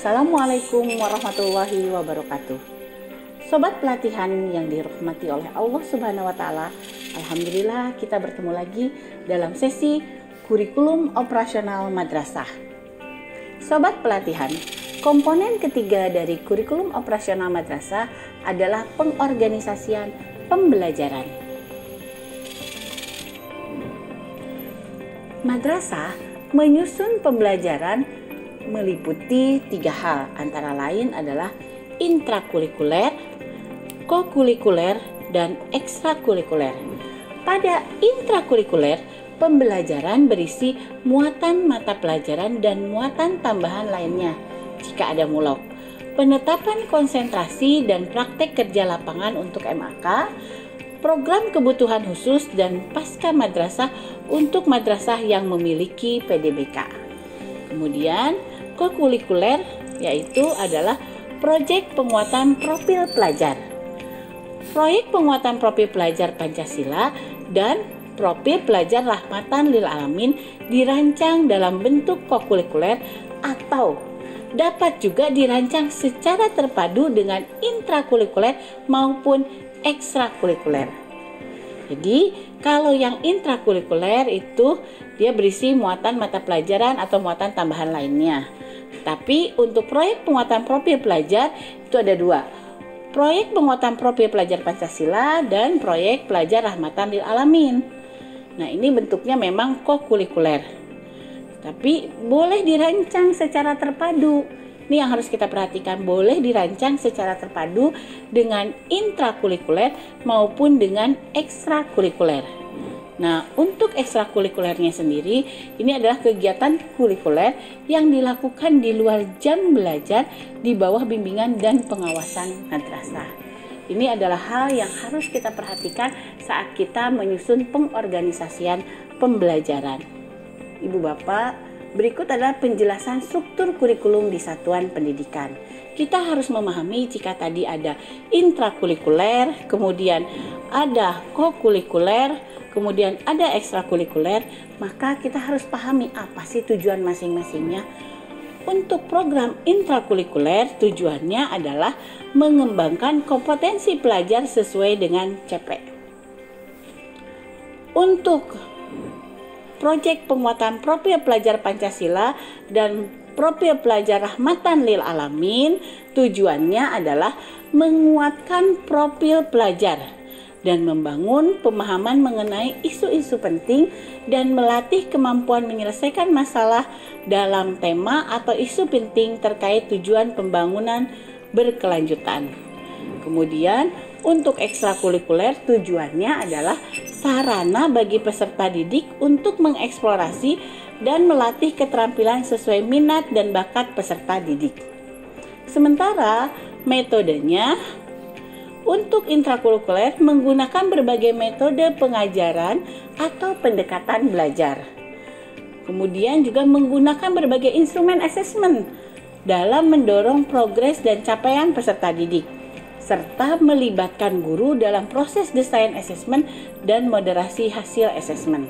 Assalamualaikum warahmatullahi wabarakatuh. Sobat pelatihan yang dirahmati oleh Allah Subhanahu wa Ta'ala, alhamdulillah kita bertemu lagi dalam sesi kurikulum operasional madrasah. Sobat pelatihan, komponen ketiga dari kurikulum operasional madrasah adalah pengorganisasian pembelajaran. Madrasah menyusun pembelajaran meliputi 3 hal, antara lain adalah intrakurikuler, kokurikuler, dan ekstrakurikuler. Pada intrakurikuler, pembelajaran berisi muatan mata pelajaran dan muatan tambahan lainnya jika ada mulok, penetapan konsentrasi dan praktek kerja lapangan untuk MAK, program kebutuhan khusus dan pasca madrasah untuk madrasah yang memiliki PDBK. Kemudian kokurikuler yaitu adalah proyek penguatan profil pelajar. Proyek penguatan profil pelajar Pancasila dan profil pelajar Rahmatan lil Alamin dirancang dalam bentuk kokurikuler atau dapat juga dirancang secara terpadu dengan intrakurikuler maupun ekstrakurikuler. Jadi kalau yang intrakurikuler itu dia berisi muatan mata pelajaran atau muatan tambahan lainnya. Tapi untuk proyek penguatan profil pelajar itu ada 2. Proyek penguatan profil pelajar Pancasila dan proyek pelajar Rahmatan lil Alamin. Nah, ini bentuknya memang kokurikuler. Tapi boleh dirancang secara terpadu. Ini yang harus kita perhatikan, boleh dirancang secara terpadu dengan intrakurikuler maupun dengan ekstrakurikuler. Nah, untuk ekstrakurikulernya sendiri, ini adalah kegiatan kurikuler yang dilakukan di luar jam belajar di bawah bimbingan dan pengawasan madrasah. Ini adalah hal yang harus kita perhatikan saat kita menyusun pengorganisasian pembelajaran. Ibu Bapak, berikut adalah penjelasan struktur kurikulum di satuan pendidikan. Kita harus memahami jika tadi ada intrakurikuler, kemudian ada kokurikuler, kemudian ada ekstrakurikuler, maka kita harus pahami apa sih tujuan masing-masingnya. Untuk program intrakurikuler, tujuannya adalah mengembangkan kompetensi pelajar sesuai dengan CP. Untuk proyek penguatan profil pelajar Pancasila dan profil pelajar Rahmatan lil Alamin, tujuannya adalah menguatkan profil pelajar dan membangun pemahaman mengenai isu-isu penting dan melatih kemampuan menyelesaikan masalah dalam tema atau isu penting terkait tujuan pembangunan berkelanjutan. Kemudian untuk ekstrakurikuler, tujuannya adalah sarana bagi peserta didik untuk mengeksplorasi dan melatih keterampilan sesuai minat dan bakat peserta didik. Sementara metodenya, untuk intrakurikuler menggunakan berbagai metode pengajaran atau pendekatan belajar. Kemudian juga menggunakan berbagai instrumen asesmen dalam mendorong progres dan capaian peserta didik, serta melibatkan guru dalam proses desain asesmen dan moderasi hasil asesmen.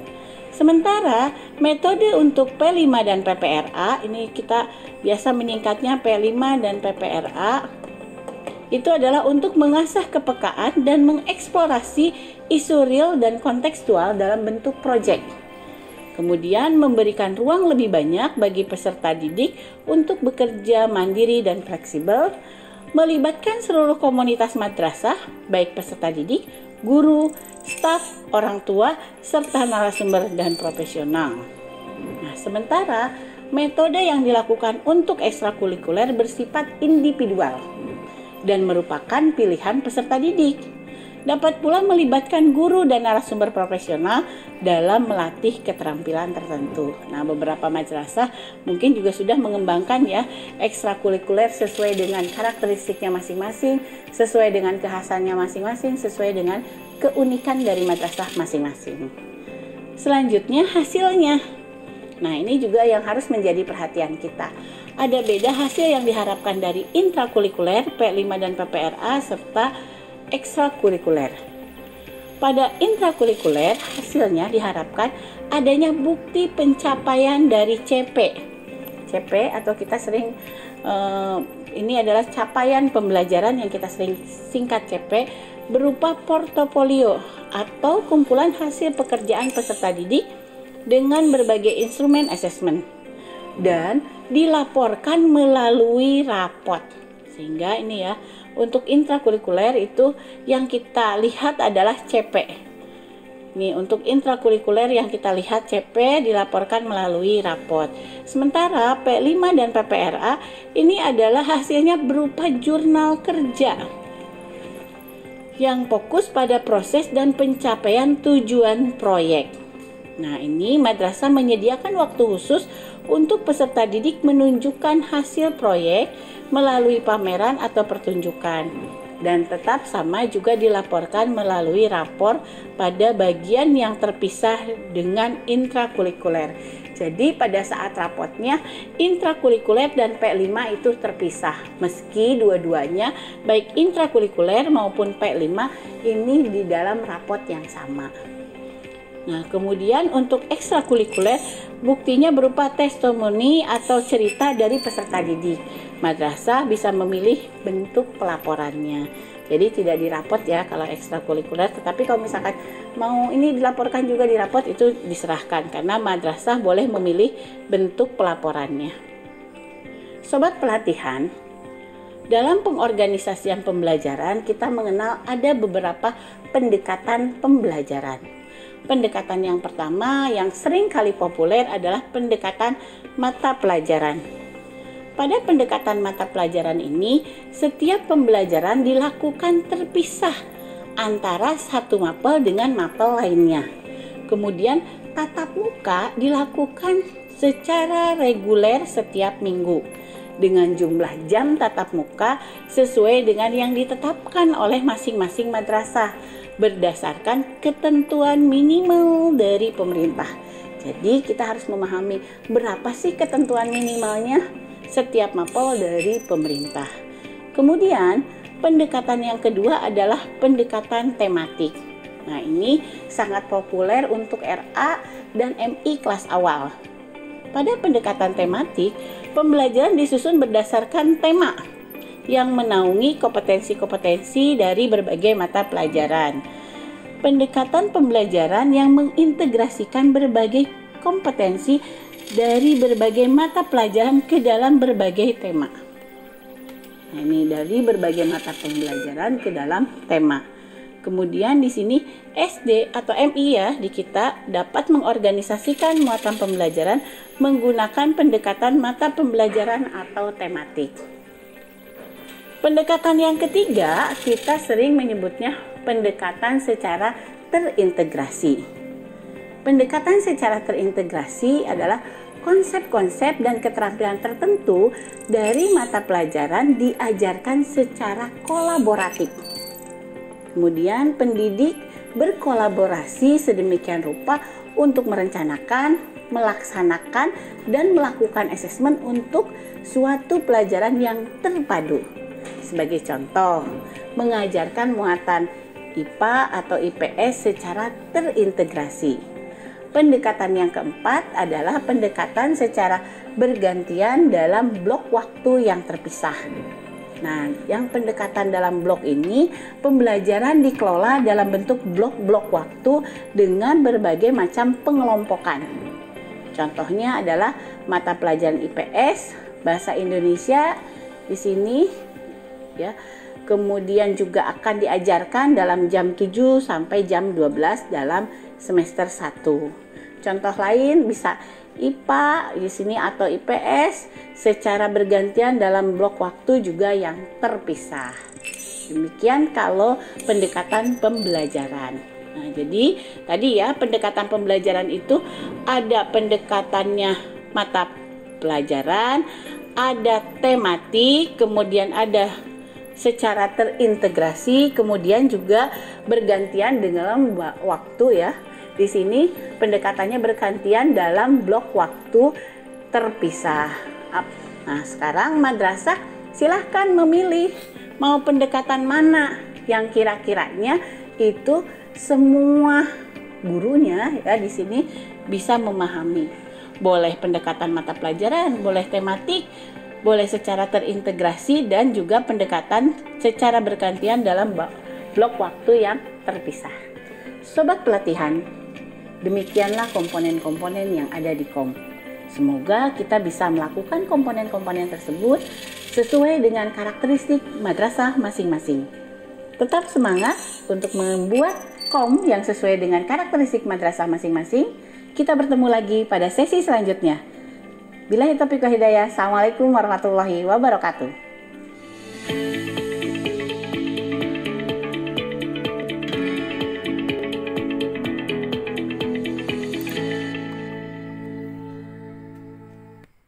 Sementara metode untuk P5 dan PPRA, ini kita biasa menyingkatnya P5 dan PPRA, itu adalah untuk mengasah kepekaan dan mengeksplorasi isu real dan kontekstual dalam bentuk proyek. Kemudian memberikan ruang lebih banyak bagi peserta didik untuk bekerja mandiri dan fleksibel, melibatkan seluruh komunitas madrasah, baik peserta didik, guru, staf, orang tua, serta narasumber dan profesional. Nah, sementara metode yang dilakukan untuk ekstrakurikuler bersifat individual dan merupakan pilihan peserta didik. Dapat pula melibatkan guru dan narasumber profesional dalam melatih keterampilan tertentu. Nah, beberapa madrasah mungkin juga sudah mengembangkan ya ekstrakurikuler sesuai dengan karakteristiknya masing-masing, sesuai dengan kekhasannya masing-masing, sesuai dengan keunikan dari madrasah masing-masing. Selanjutnya hasilnya. Nah, ini juga yang harus menjadi perhatian kita. Ada beda hasil yang diharapkan dari intrakurikuler, P5 dan PPRA, serta ekstrakurikuler. Pada intrakurikuler, hasilnya diharapkan adanya bukti pencapaian dari CP. CP atau kita sering ini adalah capaian pembelajaran yang kita sering singkat CP, berupa portofolio atau kumpulan hasil pekerjaan peserta didik dengan berbagai instrumen asesmen dan dilaporkan melalui raport. Sehingga ini ya, untuk intrakurikuler itu yang kita lihat adalah CP. Ini untuk intrakurikuler yang kita lihat CP dilaporkan melalui raport. Sementara P5 dan PPRA ini adalah hasilnya berupa jurnal kerja yang fokus pada proses dan pencapaian tujuan proyek. Nah, ini madrasah menyediakan waktu khusus untuk peserta didik menunjukkan hasil proyek melalui pameran atau pertunjukan. Dan tetap sama juga dilaporkan melalui rapor pada bagian yang terpisah dengan intrakurikuler. Jadi pada saat raportnya intrakurikuler dan P5 itu terpisah. Meski dua-duanya baik intrakurikuler maupun P5 ini di dalam raport yang sama. Nah, kemudian untuk ekstrakurikuler buktinya berupa testimoni atau cerita dari peserta didik. Madrasah bisa memilih bentuk pelaporannya. Jadi tidak diraport ya kalau ekstrakurikuler, tetapi kalau misalkan mau ini dilaporkan juga di raport itu diserahkan karena madrasah boleh memilih bentuk pelaporannya. Sobat pelatihan, dalam pengorganisasian pembelajaran kita mengenal ada beberapa pendekatan pembelajaran. Pendekatan yang pertama yang sering kali populer adalah pendekatan mata pelajaran. Pada pendekatan mata pelajaran ini, setiap pembelajaran dilakukan terpisah antara satu mapel dengan mapel lainnya. Kemudian tatap muka dilakukan secara reguler setiap minggu dengan jumlah jam tatap muka sesuai dengan yang ditetapkan oleh masing-masing madrasah berdasarkan ketentuan minimal dari pemerintah. Jadi kita harus memahami berapa sih ketentuan minimalnya setiap mapel dari pemerintah. Kemudian pendekatan yang kedua adalah pendekatan tematik. Nah, ini sangat populer untuk RA dan MI kelas awal. Pada pendekatan tematik, pembelajaran disusun berdasarkan tema yang menaungi kompetensi-kompetensi dari berbagai mata pelajaran. Pendekatan pembelajaran yang mengintegrasikan berbagai kompetensi dari berbagai mata pelajaran ke dalam berbagai tema. Nah, ini dari berbagai mata pembelajaran ke dalam tema. Kemudian di sini SD atau MI ya di kita dapat mengorganisasikan muatan pembelajaran menggunakan pendekatan mata pembelajaran atau tematik. Pendekatan yang ketiga kita sering menyebutnya pendekatan secara terintegrasi. Pendekatan secara terintegrasi adalah konsep-konsep dan keterampilan tertentu dari mata pelajaran diajarkan secara kolaboratif. Kemudian pendidik berkolaborasi sedemikian rupa untuk merencanakan, melaksanakan, dan melakukan asesmen untuk suatu pelajaran yang terpadu. Sebagai contoh, mengajarkan muatan IPA atau IPS secara terintegrasi. Pendekatan yang keempat adalah pendekatan secara bergantian dalam blok waktu yang terpisah. Nah, yang pendekatan dalam blok ini, pembelajaran dikelola dalam bentuk blok-blok waktu dengan berbagai macam pengelompokan. Contohnya adalah mata pelajaran IPS, bahasa Indonesia di sini ya. Kemudian juga akan diajarkan dalam jam 7 sampai jam 12 dalam semester 1. Contoh lain bisa IPA di sini atau IPS secara bergantian dalam blok waktu juga yang terpisah. Demikian kalau pendekatan pembelajaran. Nah, jadi tadi ya pendekatan pembelajaran itu ada pendekatannya mata pelajaran, ada tematik, kemudian ada secara terintegrasi, kemudian juga bergantian dalam waktu ya. Di sini pendekatannya bergantian dalam blok waktu terpisah. Nah, sekarang madrasah silahkan memilih mau pendekatan mana yang kira-kiranya itu semua gurunya ya di sini bisa memahami. Boleh pendekatan mata pelajaran, boleh tematik, boleh secara terintegrasi dan juga pendekatan secara bergantian dalam blok waktu yang terpisah. Sobat pelatihan, demikianlah komponen-komponen yang ada di KOM. Semoga kita bisa melakukan komponen-komponen tersebut sesuai dengan karakteristik madrasah masing-masing. Tetap semangat untuk membuat KOM yang sesuai dengan karakteristik madrasah masing-masing. Kita bertemu lagi pada sesi selanjutnya. Billahi taufiq wal hidayah. Assalamualaikum warahmatullahi wabarakatuh.